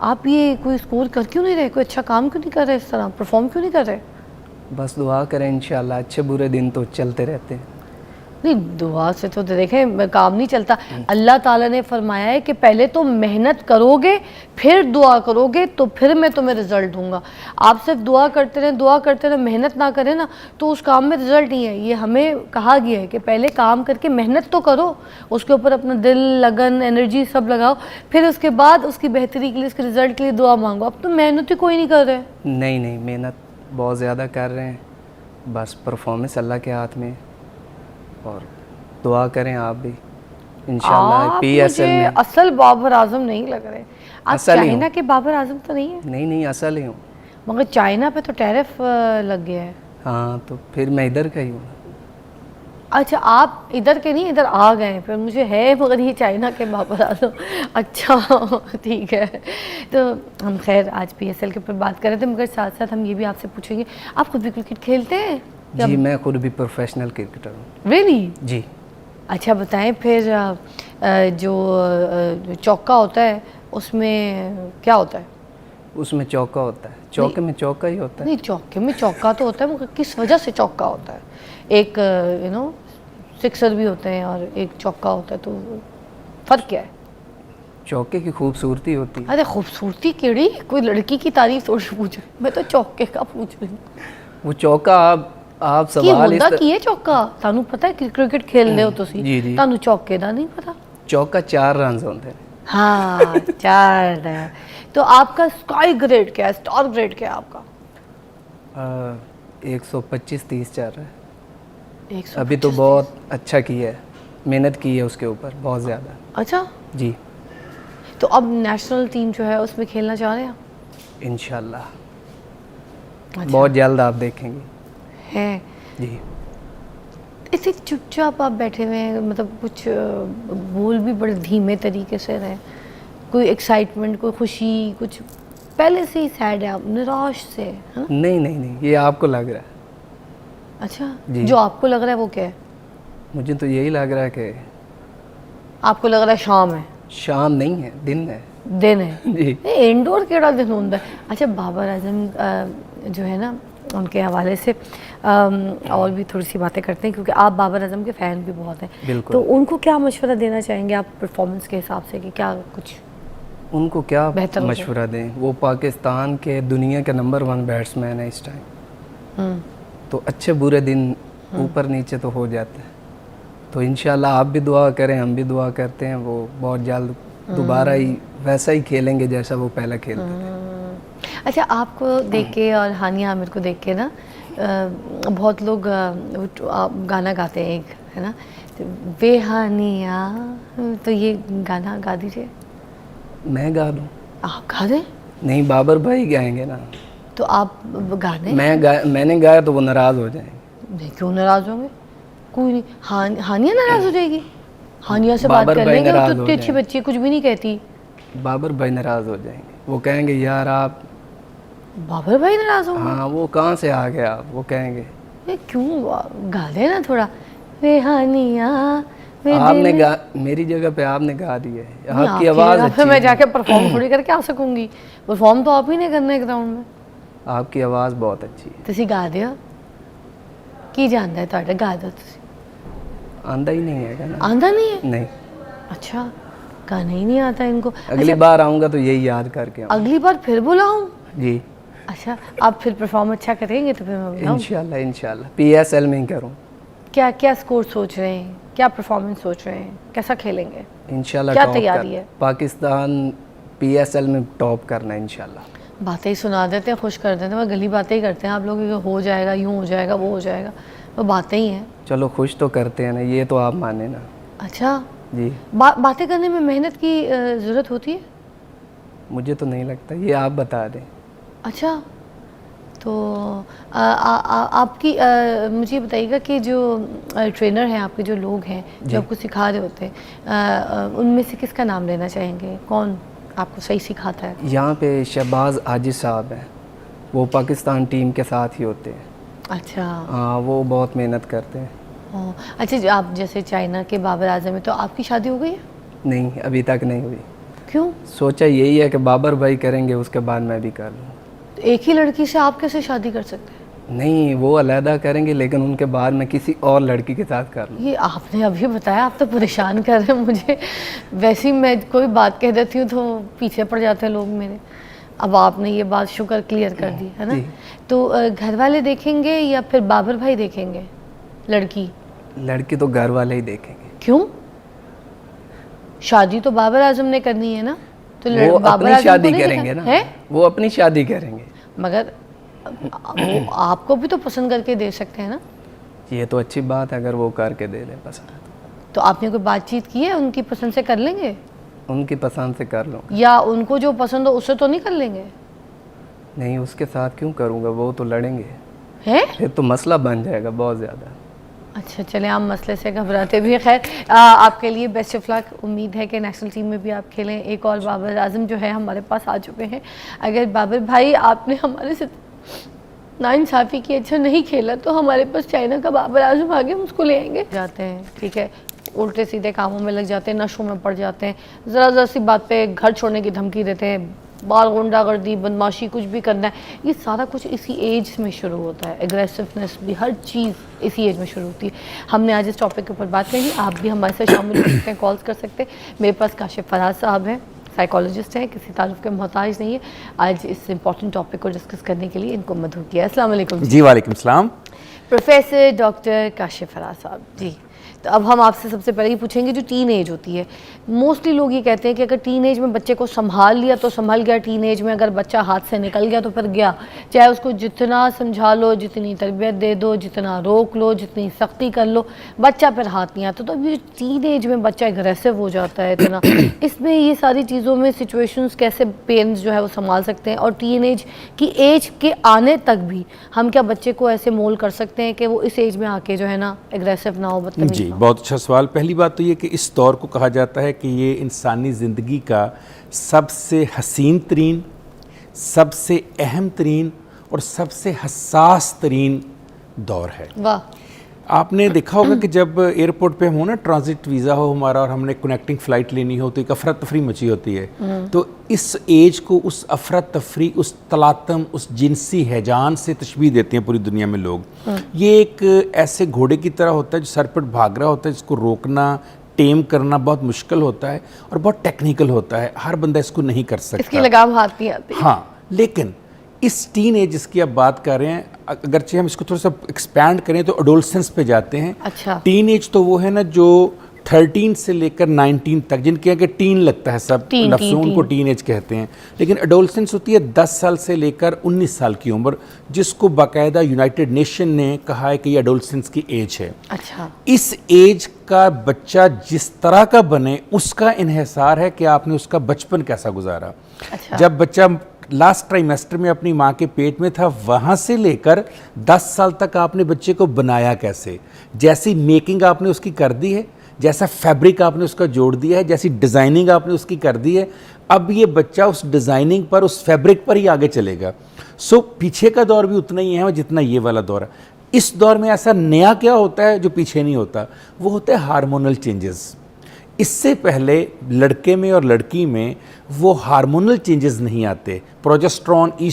आप ये कोई स्कोर कर क्यों नहीं रहे, कोई अच्छा काम क्यों नहीं कर रहे, इस तरह परफॉर्म क्यों नहीं कर रहे? बस दुआ करें इंशाल्लाह, अच्छे बुरे दिन तो चलते रहते हैं। नहीं, दुआ से तो देखें काम नहीं चलता। अल्लाह ताला ने फरमाया है कि पहले तो मेहनत करोगे फिर दुआ करोगे तो फिर मैं तुम्हें रिजल्ट दूंगा। आप सिर्फ दुआ करते रहें, मेहनत ना करें ना तो उस काम में रिजल्ट नहीं है। ये हमें कहा गया है कि पहले काम करके मेहनत तो करो, उसके ऊपर अपना दिल, लगन, एनर्जी सब लगाओ, फिर उसके बाद उसकी बेहतरी के लिए, उसके रिजल्ट के लिए दुआ मांगो। अब तो मेहनत ही कोई नहीं कर रहे। नहीं नहीं, मेहनत बहुत ज़्यादा कर रहे हैं, बस परफॉर्मेंस अल्लाह के हाथ में। और दुआ करें आप भी इंशाल्लाह आप पीएसएल मुझे में। असल बाबर आजम नहीं लग रहे। आप असल ही चाइना हूँ। के बाबर आजम तो नहीं है? नहीं नहीं, असल ही हूँ। मगर चाइना पे तो टैरिफ लग गया है। हाँ, तो फिर मैं इधर का ही हूँ। अच्छा, आप इधर के नहीं, इधर आ गए फिर। मुझे है मगर ये चाइना के बाबर आजम। अच्छा ठीक है। तो हम खैर आज पीएसएल के ऊपर बात कर रहे थे, मगर साथ साथ हम ये भी आपसे पूछेंगे, आप खुद भी क्रिकेट खेलते हैं? जी, मैं खुद भी प्रोफेशनल क्रिकेटर हूँ। रियली? जी। अच्छा बताएं फिर, जो चौका होता है उसमें क्या होता है? उसमें चौका होता है, चौके में चौका ही होता है। नहीं, चौके में चौका तो होता है, मगर किस वजह से चौका होता है? एक सिक्सर भी होते हैं और एक चौका होता है, तो फर्क क्या है? चौके की खूबसूरती होती है। अरे खूबसूरती केड़ी, कोई लड़की की तारीफ थोड़ी पूछ रही, मैं तो चौके का पूछ रही हूँ वो चौका आप कि सवाल होंदा की है चौका। तानू पता है कि क्रिकेट खेलते हो तुसी, जी जी। तानू चौके दा नहीं पता? चौका 4 रन होते हैं। हाँ 4 है। तो आपका स्काई ग्रेड क्या है, स्टार ग्रेड क्या है आपका? 125-30 चल रहा है। 125। अभी तो बहुत अच्छा किया है, मेहनत की है उसके ऊपर बहुत ज़्यादा। अच्छा, जी। तो अब नेशनल टीम जो है उसमें खेलना चाह रहे हैं आप? इंशाल्लाह अच्छा। बहुत जल्द आप देखेंगे। है जी। ऐसे चुपचाप आप बैठे हुए हैं, मतलब कुछ बोल भी बड़े धीमे तरीके से रहे, कोई एक्साइटमेंट, कोई खुशी, कुछ पहले से ही सैड है आप, निराश से, है ना? नहीं नहीं नहीं, ये आपको लग रहा है। अच्छा, जी। जो आपको लग रहा है वो क्या है? मुझे तो यही लग रहा है कि आपको लग रहा है शाम है? शाम नहीं है, दिन है। दिन है? जी। इंडोर केड़ा दिन होता है? अच्छा, बाबर आजम जो है ना, उनके हवाले से और भी थोड़ी सी बातें करते हैं, क्योंकि आप बाबर आजम के फ़ैन भी बहुत हैं। बिल्कुल। तो उनको क्या मशवरा देना चाहेंगे आप परफॉर्मेंस के हिसाब से, कि क्या कुछ उनको क्या बेहतर हो जाए? मशवरा दें? वो पाकिस्तान के दुनिया के नंबर 1 बैट्समैन है इस टाइम। तो अच्छे बुरे दिन ऊपर नीचे तो हो जाते हैं। तो इंशाल्लाह आप भी दुआ करें, हम भी दुआ करते हैं, वो बहुत जल्द दोबारा ही वैसा ही खेलेंगे जैसा वो पहले खेलते थे। अच्छा, आपको देख के और हानिया आमिर को देख के ना बहुत लोग गाना गाते हैं एक, है ना, तो वे हानिया, तो ये गाना गा दीजिए। मैं गा दूँ? आप गा दें? नहीं, बाबर भाई गाएंगे ना। तो आप गा दें। मैंने गाया तो वो नाराज़ हो जाएंगे। नहीं, क्यों नाराज़ होंगे? कोई नहीं, हानिया नाराज़ हो जाएगी? हानिया से बात बाबर कर भाई लेंगे, वो नाराज़ तो हो इतनी अच्छी जाएंगे। बच्ची है, कुछ भी नहीं कहती। बाबर भाई नाराज़ हो जाएंगे, वो कहेंगे यार आप। बाबर भाई नाराज़ होंगे? हाँ, वो कहाँ से आ गया आप, वो कहेंगे। ये क्यों, गा देना थोड़ा, वे हानिया आपने मेरी जगह पे आपने गा दिया है, आपकी आवाज़ जगह पे अच्छी मैं है। जाके परफॉर्म थोड़ी करके आ सकूंगी, परफॉर्म तो आप ही ने करना है ग्राउंड में। आपकी आवाज़ बहुत अच्छी है। ਤੁਸੀਂ ਗਾ ਦਿਓ, ਕੀ ਜਾਂਦਾ ਹੈ ਤੁਹਾਡਾ, ਗਾ ਦਿਓ ਤੁਸੀਂ। आंदा ही नहीं है ना। आंदा नहीं है? नहीं। अच्छा, गाना ही नहीं आता इनको। अगली बार आऊँगा तो यही याद करके आऊँगा। अगली बार फिर बुलाऊं? जी। अच्छा, आप फिर परफॉर्म अच्छा करेंगे तो फिर मैं बुलाऊं। इंशाल्लाह इंशाल्लाह पीएसएल में ही करूँ। क्या क्या स्कोर सोच रहे हैं, क्या परफॉर्मेंस सोच रहे हैं, कैसा खेलेंगे, इंशाल्लाह क्या टॉप तैयारी है? पाकिस्तान पीएसएल में टॉप करना है इंशाल्लाह। बातें ही सुना देते हैं, खुश कर देते हैं, वह गली बातें ही करते हैं आप लोग, कि हो जाएगा, यूँ हो जाएगा, वो हो जाएगा, वो बातें ही हैं। चलो खुश तो करते हैं ना, ये तो आप माने ना। अच्छा, जी। बातें करने में मेहनत की ज़रूरत होती है? मुझे तो नहीं लगता, ये आप बता दें। अच्छा, तो आपकी मुझे बताइएगा कि जो ट्रेनर हैं आपके, जो लोग हैं जो आपको सिखा रहे होते हैं, उनमें से किसका नाम लेना चाहेंगे, कौन आपको सही सिखाता है? यहाँ पे शहबाज आजिज साहब हैं, वो पाकिस्तान टीम के साथ ही होते हैं। अच्छा। हाँ, वो बहुत मेहनत करते हैं। अच्छा, आप जैसे चाइना के बाबर आजम में, तो आपकी शादी हो गई है? नहीं, अभी तक नहीं हुई। क्यों? सोचा यही है कि बाबर भाई करेंगे, उसके बाद मैं भी कर लूँ। तो एक ही लड़की से आप कैसे शादी कर सकते हैं? नहीं, वो अलहदा करेंगे, लेकिन उनके बाद मैं किसी और लड़की के साथ कर लूँ। ये आपने अभी बताया, आप तो परेशान कर रहे हैं मुझे। वैसे ही मैं कोई बात कह देती हूँ तो पीछे पड़ जाते हैं लोग मेरे। अब आपने ये बात शुक्र क्लियर कर दी है ना। तो घर वाले देखेंगे या फिर बाबर भाई देखेंगे लड़की? लड़की तो घर वाले ही देखेंगे। क्यों? शादी तो बाबर आजम ने करनी है ना, तो वो बाबर अपनी आजम शादी को नहीं करेंगे देखा? ना, है? वो अपनी शादी करेंगे। मगर वो आपको भी तो पसंद करके दे सकते हैं ना। ये तो अच्छी बात है अगर वो करके दे दे पसंद। तो आपने कोई बातचीत की है? उनकी पसंद से कर लेंगे उनकी पसंद से कर लूँगा। या उनको जो पसंद हो उससे तो नहीं कर लेंगे? नहीं, उसके साथ क्यों करूँगा, वो तो लड़ेंगे, हैं? फिर तो मसला बन जाएगा बहुत ज़्यादा। अच्छा चले, आप मसले से घबराते भी हैं। खैर आपके लिए बेस्ट ऑफ लक। उम्मीद है कि नेशनल टीम में भी आप खेलें। एक और बाबर आजम जो है हमारे पास आ चुके हैं। अगर बाबर भाई आपने हमारे से नाइंसाफ़ी की, अच्छा नहीं खेला, तो हमारे पास चाइना का बाबर आजम आ गया, हम उसको ले आएंगे। जाते हैं, ठीक है, उल्टे सीधे कामों में लग जाते हैं, नशों में पड़ जाते हैं, ज़रा सी बात पे घर छोड़ने की धमकी देते हैं, बाल गुंडागर्दी, बदमाशी, कुछ भी करना है। ये सारा कुछ इसी एज में शुरू होता है। एग्रेसिवनेस भी, हर चीज़ इसी एज में शुरू होती है। हमने आज इस टॉपिक के ऊपर बात करी। आप भी हमारे साथ शामिल हो सकते हैं, कॉल्स कर सकते हैं। मेरे पास काशिफ फराज साहब हैं, साइकोलॉजिस्ट हैं, किसी तारुफ के मोहताज नहीं है। आज इस इंपॉर्टेंट टॉपिक को डिस्कस करने के लिए इनको मधु किया। अस्सलाम वालेकुम जी। वालेकुम सलाम। प्रोफेसर डॉक्टर काशिफ फराज साहब जी। तो अब हम आपसे सबसे पहले ही पूछेंगे, जो टीन एज होती है, मोस्टली लोग ये कहते हैं कि अगर टीन एज में बच्चे को संभाल लिया तो संभल गया। टीन एज में अगर बच्चा हाथ से निकल गया तो फिर गया। चाहे उसको जितना समझा लो, जितनी तरबियत दे दो, जितना रोक लो, जितनी सख्ती कर लो, बच्चा फिर हाथ नहीं आता। तो अभी टीन एज में बच्चा एग्रेसिव हो जाता है इतना, इसमें ये सारी चीज़ों में सिचुएशंस कैसे पेरेंट्स जो है वो संभाल सकते हैं? और टीन एज की एज के आने तक भी हम क्या बच्चे को ऐसे मोल्ड कर सकते हैं कि वो इस एज में आके जो है ना एग्रेसिव ना हो, बदतमीज जी, ना हो? बहुत अच्छा सवाल। पहली बात तो ये कि इस दौर को कहा जाता है कि ये इंसानी ज़िंदगी का सबसे हसीन तरीन, सबसे अहम तरीन और सबसे हसास तरीन दौर है। वाह। आपने देखा होगा कि जब एयरपोर्ट पे हम हो ना, ट्रांजिट वीज़ा हो हमारा और हमने कनेक्टिंग फ़्लाइट लेनी हो, तो एक अफरा तफरी मची होती है। तो इस एज को उस अफरा तफरी, उस तलातम, उस जिनसी हैजान से तशबीह देते हैं पूरी दुनिया में लोग। ये एक ऐसे घोड़े की तरह होता है जो सर पर भाग रहा होता है, जिसको रोकना, टेम करना बहुत मुश्किल होता है और बहुत टेक्निकल होता है। हर बंदा इसको नहीं कर सकता, इसकी लगाम हाथ नहीं आती। हाँ, लेकिन इस टीन एज जिसकी आप बात कर रहे हैं, अगरचे हम इसको थोड़ा सा एक्सपैंड करें तो एडोलसेंस पे जाते हैं। अच्छा। टीन एज तो वो है ना जो 13 से लेकर 19 तक, जिनके आगे टीन लगता है, सब लफ्ज़ों उनको टीन एज कहते हैं। लेकिन एडोलसेंस होती है 10 साल से लेकर 19 साल की उम्र, जिसको बाकायदा यूनाइटेड नेशन ने कहा है कि ये एडोलसेंस की एज है। अच्छा। इस एज का बच्चा जिस तरह का बने, उसका इन्हिसार है कि आपने उसका बचपन कैसा गुजारा। अच्छा। जब बच्चा लास्ट ट्राइमेस्टर में अपनी माँ के पेट में था, वहाँ से लेकर 10 साल तक आपने बच्चे को बनाया कैसे, जैसी मेकिंग आपने उसकी कर दी है, जैसा फैब्रिक आपने उसका जोड़ दिया है, जैसी डिज़ाइनिंग आपने उसकी कर दी है, अब ये बच्चा उस डिज़ाइनिंग पर, उस फैब्रिक पर ही आगे चलेगा। सो पीछे का दौर भी उतना ही है जितना ये वाला दौर है। इस दौर में ऐसा नया क्या होता है जो पीछे नहीं होता, वो होता है हार्मोनल चेंजेस। इससे पहले लड़के में और लड़की में वो हार्मोनल चेंजेस नहीं आते। Progesterone, oestrogen